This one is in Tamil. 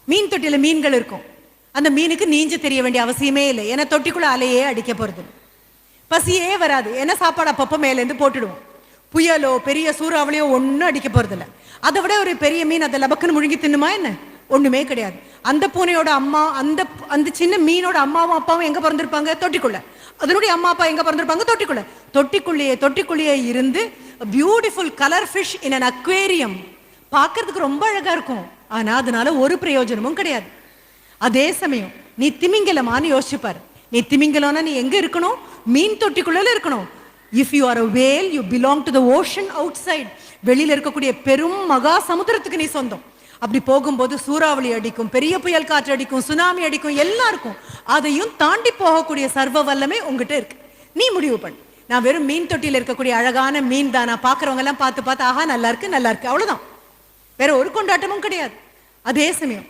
மீன் தொட்டியில மீன்கள் இருக்கும். அந்த மீனுக்கு நீஞ்ச தெரிய வேண்டிய அவசியமே இல்லை. ஏன்னா தொட்டிக்குள்ள அலையே அடிக்க போறது. பசியே வராது. ஏன்னா சாப்பாடு அப்பப்போ மேலேருந்து போட்டுடுவோம். புயலோ பெரிய சூறாவளியோ ஒன்றும் அடிக்க போறது இல்லை. அதை விட ஒரு பெரிய மீன் அதை லபக்குன்னு முழுங்கி தின்னுமா என்ன? ஒண்ணுமே கிடையாது. அந்த பூனையோட அம்மா, அந்த அந்த சின்ன மீனோட அம்மாவும் அப்பாவும் எங்க பிறந்திருப்பாங்க? தொட்டிக்குள்ள. அதனுடைய அம்மா அப்பா எங்க பிறந்திருப்பாங்க? தொட்டிக்குள்ள. தொட்டிக்குள்ளேயே இருந்து beautiful colour fish in an aquarium. பார்க்கறதுக்கு ரொம்ப அழகா இருக்கும். ஆனா அதனால ஒரு பிரயோஜனமும் கிடையாது. அதே சமயம் நீ திமிங்கலமான்னு யோசிச்சுப்பாரு. நீ திமிங்கலம்னா நீ எங்க இருக்கணும்? மீன் தொட்டிக்குள்ள இருக்கணும். If you are a whale, you belong to the ocean outside. வெளியில இருக்கக்கூடிய பெரும் மகா சமுத்திரத்துக்கு நீ சொந்தம். அப்படி போகும்போது சூறாவளி அடிக்கும், பெரிய புயல் காற்று அடிக்கும், சுனாமி அடிக்கும், எல்லாம் இருக்கும். அதையும் தாண்டி போகக்கூடிய சர்வ வல்லமை உங்ககிட்ட இருக்கு. நீ முடிவு பண்ணு. நான் வெறும் மீன் தொட்டியில் இருக்கக்கூடிய அழகான மீன் தானா பாக்குறவங்க எல்லாம் பார்த்து ஆஹா நல்லா இருக்கு நல்லா இருக்கு, அவ்வளவுதான். வேற ஒரு கொண்டாட்டமும் கிடையாது. அதே சமயம்